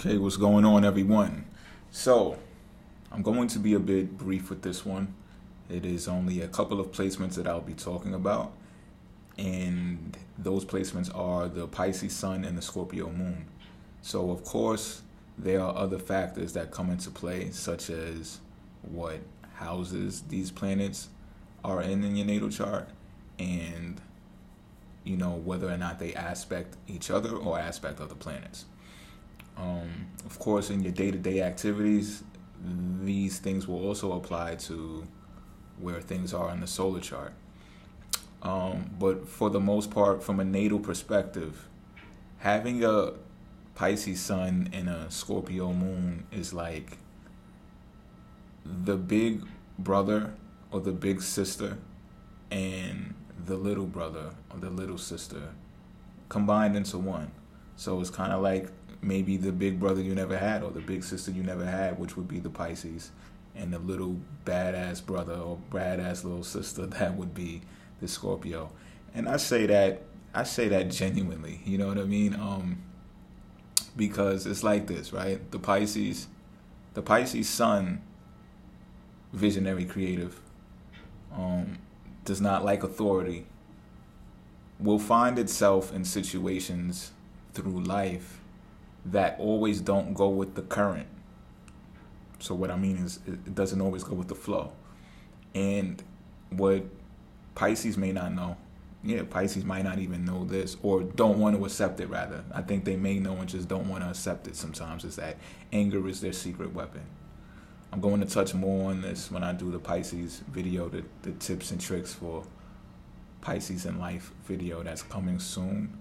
Okay, what's going on, everyone? So, I'm going to be a bit brief with this one. It is only a couple of placements that I'll be talking about, and those placements are the Pisces Sun and the Scorpio Moon. So, of course, there are other factors that come into play, such as what houses these planets are in your natal chart, and whether or not they aspect each other or aspect other planets. Of course, in your day-to-day activities, these things will also apply to where things are in the solar chart. But for the most part, from a natal perspective, having a Pisces sun and a Scorpio moon is like the big brother or the big sister and the little brother or the little sister combined into one. So it's kind of like maybe the big brother you never had or the big sister you never had, which would be the Pisces, and the little badass brother or badass little sister, that would be the Scorpio. And I say that genuinely, you know what I mean? Because it's like this, right? The Pisces sun, visionary, creative, does not like authority, will find itself in situations through life that always don't go with the current. So what I mean is it doesn't always go with the flow. And what Pisces may not know, Pisces might not even know this or don't want to accept it, rather. I think they may know and just don't want to accept it sometimes, is that anger is their secret weapon. I'm going to touch more on this when I do the Pisces video, the tips and tricks for Pisces in life video that's coming soon.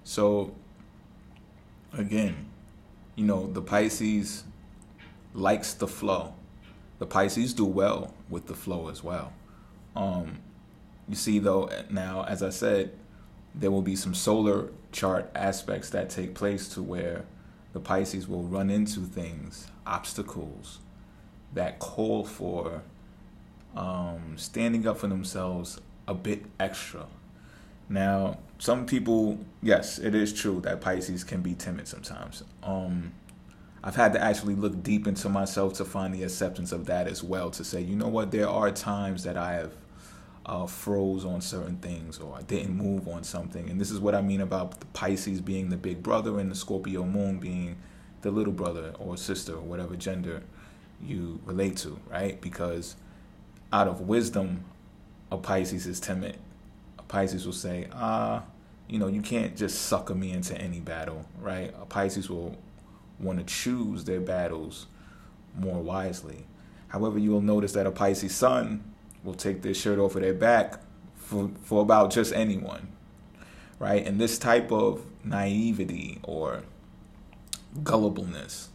So again, the Pisces likes the flow. The Pisces do well with the flow as well. You see, though, now, as I said, there will be some solar chart aspects that take place to where the Pisces will run into things, obstacles that call for standing up for themselves a bit extra. Now, some people, yes, it is true that Pisces can be timid sometimes. I've had to actually look deep into myself to find the acceptance of that as well, to say, you know what, there are times that I have froze on certain things or I didn't move on something. And this is what I mean about the Pisces being the big brother and the Scorpio moon being the little brother or sister or whatever gender you relate to, right? Because out of wisdom, a Pisces is timid. Pisces will say, you can't just sucker me into any battle, right? A Pisces will want to choose their battles more wisely. However, you will notice that a Pisces sun will take their shirt off of their back for about just anyone, right? And this type of naivety or gullibleness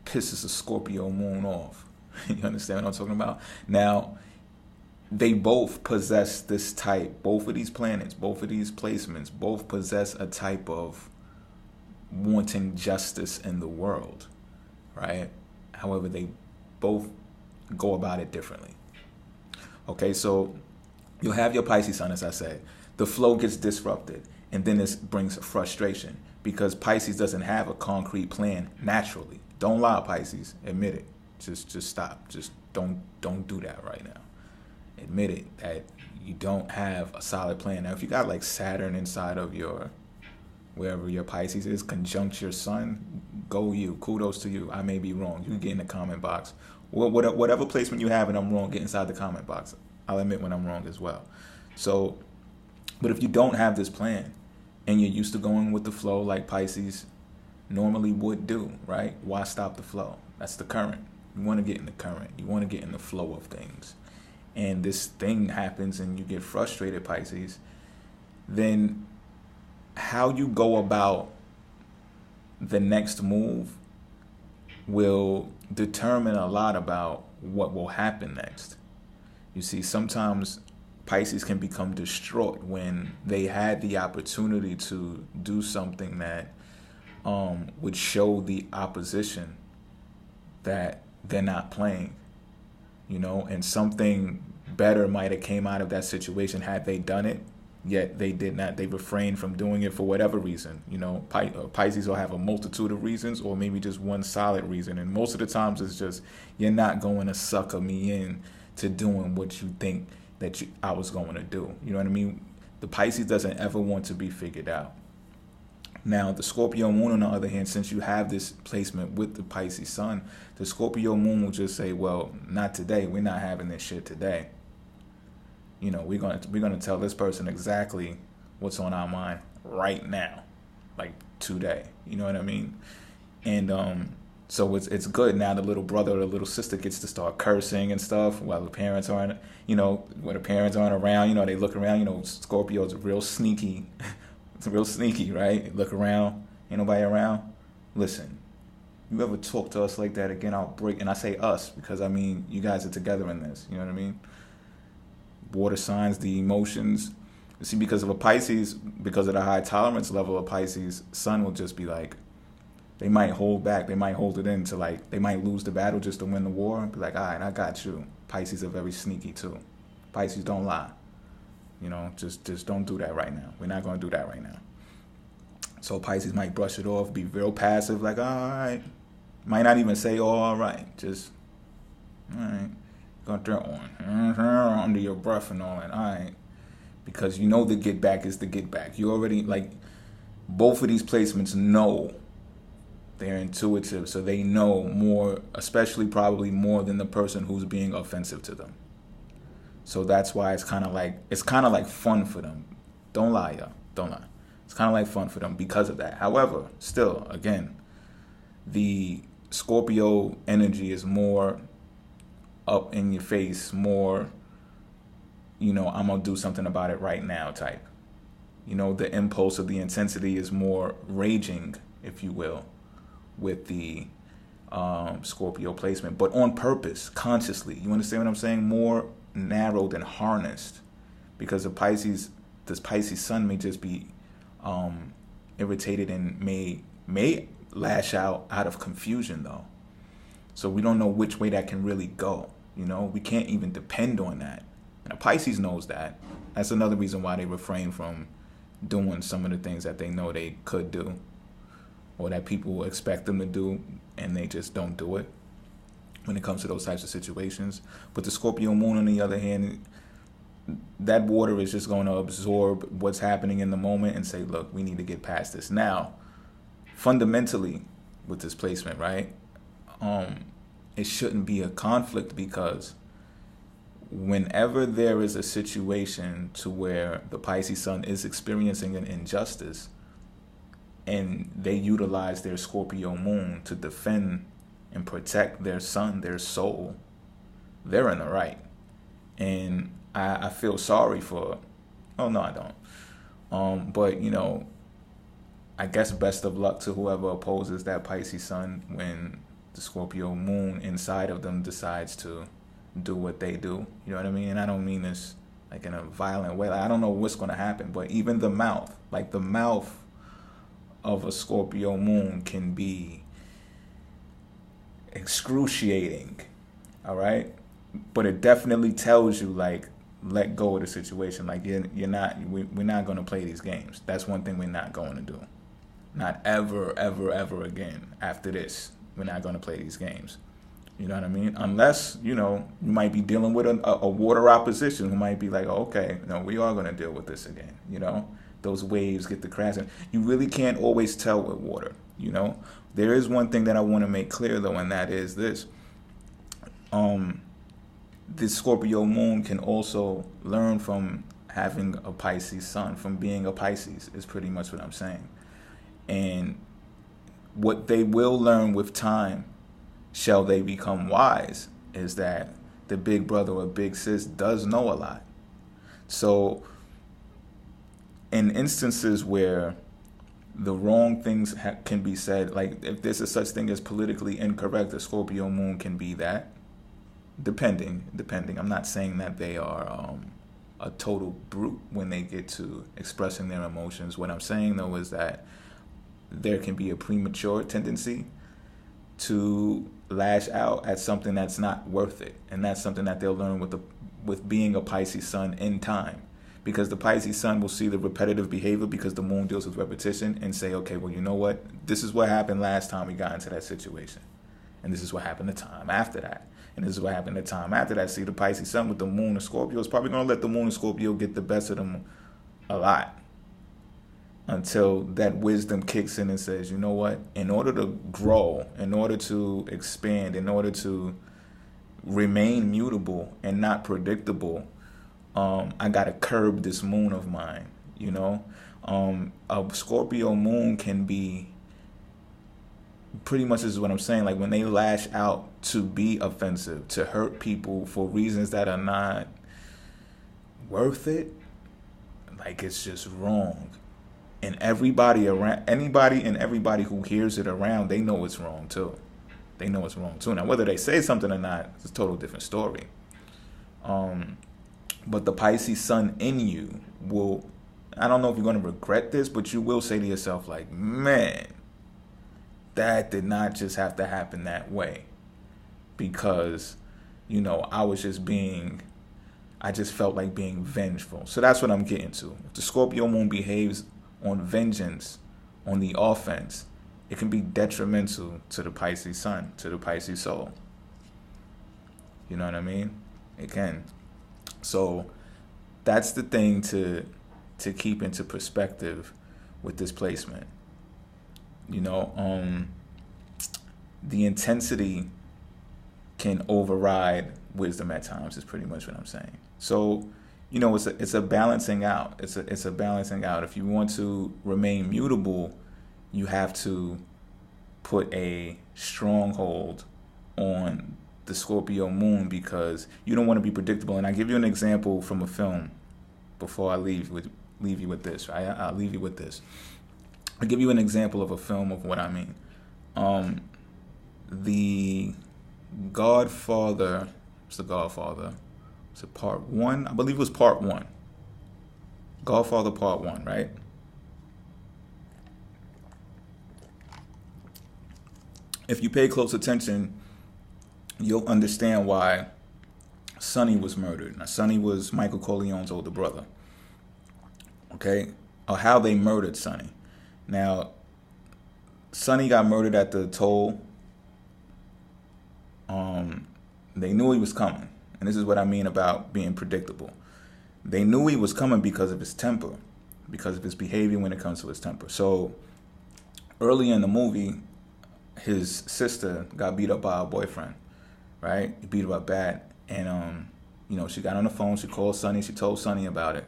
pisses a Scorpio moon off. You understand what I'm talking about? Now, they both possess this type, both of these planets, both of these placements, both possess a type of wanting justice in the world, right? However, they both go about it differently. Okay, so you'll have your Pisces sun, as I said. The flow gets disrupted, and then this brings frustration because Pisces doesn't have a concrete plan naturally. Don't lie, Pisces. Admit it. Just stop. Just don't do that right now. Admit it that you don't have a solid plan. Now, if you got like Saturn inside of wherever your Pisces is, conjunct your sun, go you. Kudos to you. I may be wrong. You can get in the comment box. Whatever placement you have and I'm wrong, get inside the comment box. I'll admit when I'm wrong as well. So, but if you don't have this plan and you're used to going with the flow like Pisces normally would do, right? Why stop the flow? That's the current. You want to get in the current. You want to get in the flow of things. And this thing happens and you get frustrated, Pisces, then how you go about the next move will determine a lot about what will happen next. You see, sometimes Pisces can become distraught when they had the opportunity to do something that would show the opposition that they're not playing. And something better might have came out of that situation had they done it, yet they did not. They refrained from doing it for whatever reason. Pisces will have a multitude of reasons, or maybe just one solid reason. And most of the times, it's just you're not going to sucker me in to doing what you think that I was going to do. You know what I mean? The Pisces doesn't ever want to be figured out. Now, the Scorpio moon, on the other hand, since you have this placement with the Pisces sun, the Scorpio moon will just say, well, not today. We're not having this shit today. We're gonna tell this person exactly what's on our mind right now, like today. You know what I mean? And so it's good now. The little brother or the little sister gets to start cursing and stuff while the parents aren't. When the parents aren't around, they look around. Scorpio's real sneaky. It's real sneaky, right? Look around, ain't nobody around. Listen, you ever talk to us like that again, I'll break. And I say us because you guys are together in this. You know what I mean? Water signs, the emotions. You see, because of a Pisces, because of the high tolerance level of Pisces, sun will just be like, they might hold back, they might hold it in to they might lose the battle just to win the war and be like, all right, I got you. Pisces are very sneaky too. Pisces don't lie. Just don't do that right now. We're not going to do that right now. So Pisces might brush it off, be real passive, like, all right. Might not even say, oh, all right. Just, all right. Going through on under your breath and all that. All right. Because the get back is the get back. You already, both of these placements know they're intuitive. So they know more, especially probably more than the person who's being offensive to them. So that's why it's kind of like fun for them. Don't lie, y'all. Don't lie. It's kind of like fun for them because of that. However, still, again, the Scorpio energy is more up in your face, more, I'm going to do something about it right now type. The impulse of the intensity is more raging, if you will, with the Scorpio placement, but on purpose, consciously. You understand what I'm saying? More narrowed and harnessed, because this Pisces sun may just be irritated and may lash out of confusion though. So we don't know which way that can really go. We can't even depend on that. And a Pisces knows that. That's another reason why they refrain from doing some of the things that they know they could do, or that people expect them to do, and they just don't do it when it comes to those types of situations. But the Scorpio moon, on the other hand, that water is just going to absorb what's happening in the moment and say, look, we need to get past this. Now, fundamentally, with this placement, right, it shouldn't be a conflict, because whenever there is a situation to where the Pisces sun is experiencing an injustice and they utilize their Scorpio moon to defend and protect their sun, their soul, they're in the right. And I feel sorry for, oh no, I don't. But I guess best of luck to whoever opposes that Pisces sun when the Scorpio moon inside of them decides to do what they do. You know what I mean? And I don't mean this in a violent way. I don't know what's going to happen, but even the mouth of a Scorpio moon can be excruciating. All right? But it definitely tells you, let go of the situation. We're not going to play these games. That's one thing we're not going to do. Not ever, ever, ever again. After this, we're not going to play these games. You know what I mean? Unless, you might be dealing with a water opposition who might be like, oh, okay, we are going to deal with this again. Those waves get the crashing. You really can't always tell with water. There is one thing that I want to make clear, though, and that is this. This Scorpio moon can also learn from having a Pisces sun, from being a Pisces, is pretty much what I'm saying. And what they will learn with time, shall they become wise, is that the big brother or big sis does know a lot. So in instances where the wrong things can be said, if there's a such thing as politically incorrect, the Scorpio moon can be that. Depending. I'm not saying that they are a total brute when they get to expressing their emotions. What I'm saying, though, is that there can be a premature tendency to lash out at something that's not worth it. And that's something that they'll learn with being a Pisces sun in time. Because the Pisces sun will see the repetitive behavior because the moon deals with repetition and say, okay, well, you know what? This is what happened last time we got into that situation. And this is what happened the time after that. And this is what happened the time after that. See, the Pisces sun with the moon and Scorpio is probably going to let the moon and Scorpio get the best of them a lot. Until that wisdom kicks in and says, you know what? In order to grow, in order to expand, in order to remain mutable and not predictable, I got to curb this moon of mine, you know? A Scorpio moon can be, pretty much this is what I'm saying, like when they lash out to be offensive, to hurt people for reasons that are not worth it, like it's just wrong. And everybody around, anybody and everybody who hears it around, they know it's wrong too. They know it's wrong too. Now, whether they say something or not, it's a total different story. But the Pisces sun in you will, I don't know if you're going to regret this, but you will say to yourself, like, man, that did not just have to happen that way. Because, you know, I just felt like being vengeful. So that's what I'm getting to. If the Scorpio moon behaves on vengeance, on the offense, it can be detrimental to the Pisces sun, to the Pisces soul. You know what I mean? It can. So that's the thing to keep into perspective with this placement. You know, the intensity can override wisdom at times is pretty much what I'm saying. So, you know, it's a balancing out. It's a balancing out. If you want to remain mutable, you have to put a stronghold on the Scorpio moon because you don't want to be predictable. And I give you an example from a film before I leave you with this. Right? I'll leave you with this. I'll give you an example of a film of what I mean. The Godfather. It's The Godfather. Was it part 1? I believe it was part 1. Godfather part 1, right? If you pay close attention, you'll understand why Sonny was murdered. Now, Sonny was Michael Corleone's older brother. Okay? Or how they murdered Sonny. Now, Sonny got murdered at the toll. They knew he was coming. And this is what I mean about being predictable. They knew he was coming because of his temper, because of his behavior when it comes to his temper. So early in the movie, his sister got beat up by her boyfriend, right? He beat her up bad. And, you know, she got on the phone. She called Sonny. She told Sonny about it.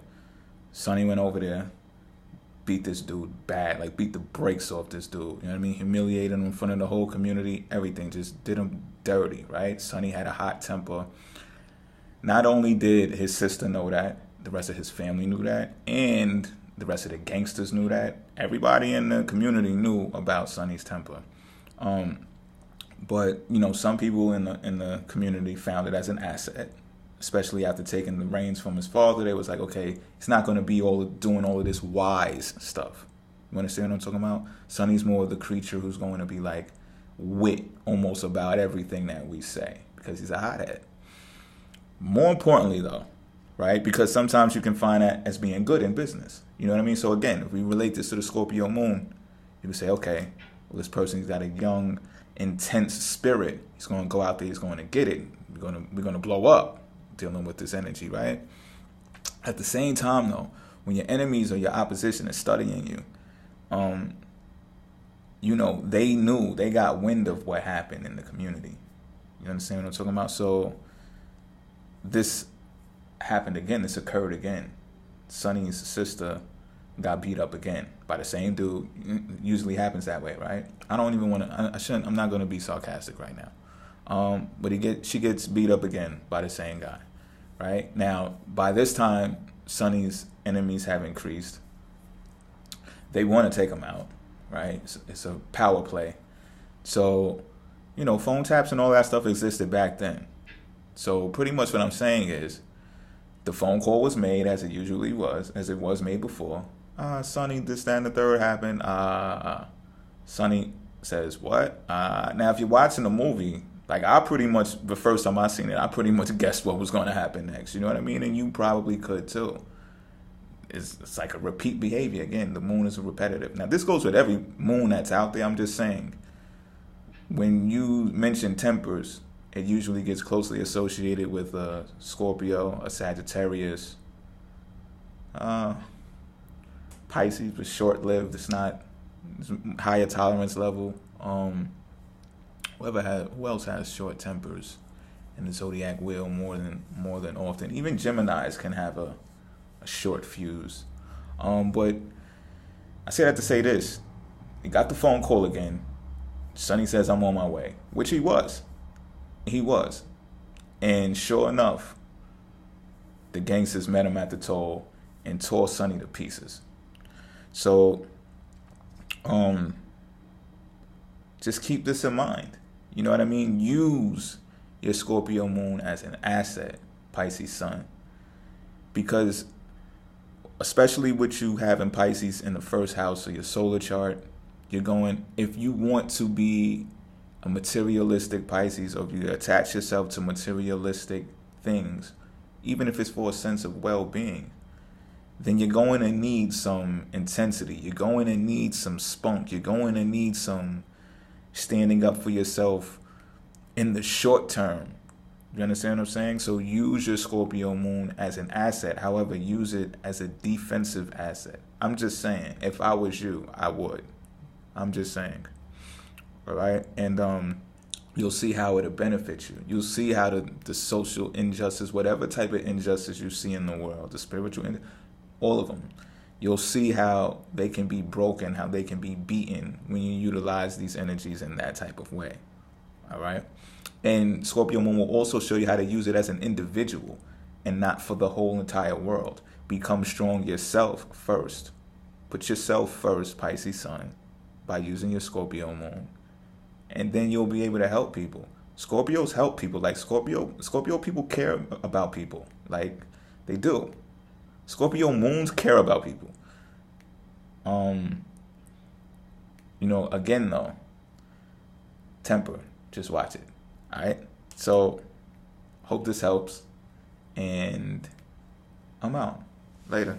Sonny went over there, beat this dude bad, like beat the brakes off this dude. You know what I mean? Humiliated him in front of the whole community, everything. Just did him dirty, right? Sonny had a hot temper. Not only did his sister know that, the rest of his family knew that, and the rest of the gangsters knew that. Everybody in the community knew about Sonny's temper. But, you know, some people in the community found it as an asset, especially after taking the reins from his father. They was like, okay, he's not going to be doing all of this wise stuff. You understand what I'm talking about? Sonny's more of the creature who's going to be like wit almost about everything that we say because he's a hothead. More importantly, though, right? Because sometimes you can find that as being good in business. You know what I mean? So again, if we relate this to the Scorpio moon, you can say, okay, well, this person's got a young, intense spirit. He's going to go out there. He's going to get it. We're going to blow up dealing with this energy, right? At the same time, though, when your enemies or your opposition is studying you, you know, they got wind of what happened in the community. You understand what I'm talking about? So this happened again. This occurred again. Sonny's sister got beat up again by the same dude. Usually happens that way, right? I don't even want to. I'm not going to be sarcastic right now. But she gets beat up again by the same guy, right? Now, by this time, Sonny's enemies have increased. They want to take him out, right? It's a power play. So, you know, phone taps and all that stuff existed back then. So pretty much what I'm saying is the phone call was made as it was made before. Sonny, this, that, and the third happened. Sonny says, what? Now, if you're watching the movie, like the first time I seen it, I pretty much guessed what was going to happen next. You know what I mean? And you probably could too. it's like a repeat behavior. Again, the moon is repetitive. Now, this goes with every moon that's out there. I'm just saying, when you mention tempers, it usually gets closely associated with a Scorpio, a Sagittarius, Pisces was short-lived. It's higher tolerance level. Who else has short tempers in the zodiac wheel more than often? Even Geminis can have a short fuse. But I say that to say this: he got the phone call again. Sonny says, "I'm on my way," which he was. And sure enough, the gangsters met him at the toll and tore Sonny to pieces. So, just keep this in mind. You know what I mean? Use your Scorpio moon as an asset, Pisces sun. Because especially what you have in Pisces in the first house of your solar chart, if you want to be a materialistic Pisces, or if you attach yourself to materialistic things, even if it's for a sense of well-being, then you're going to need some intensity. You're going to need some spunk. You're going to need some standing up for yourself in the short term. You understand what I'm saying? So use your Scorpio moon as an asset. However, use it as a defensive asset. I'm just saying, if I was you, I would. I'm just saying. All right? And you'll see how it'll benefit you. You'll see how the social injustice, whatever type of injustice you see in the world, the spiritual injustice, all of them, you'll see how they can be broken, how they can be beaten when you utilize these energies in that type of way. All right? And Scorpio moon will also show you how to use it as an individual and not for the whole entire world. Become strong yourself first. Put yourself first, Pisces sun, by using your Scorpio moon. And then you'll be able to help people. Scorpios help people. Like Scorpio people care about people. Like, they do. Scorpio moons care about people. Again though, temper. Just watch it. Alright? So, hope this helps. And I'm out. Later.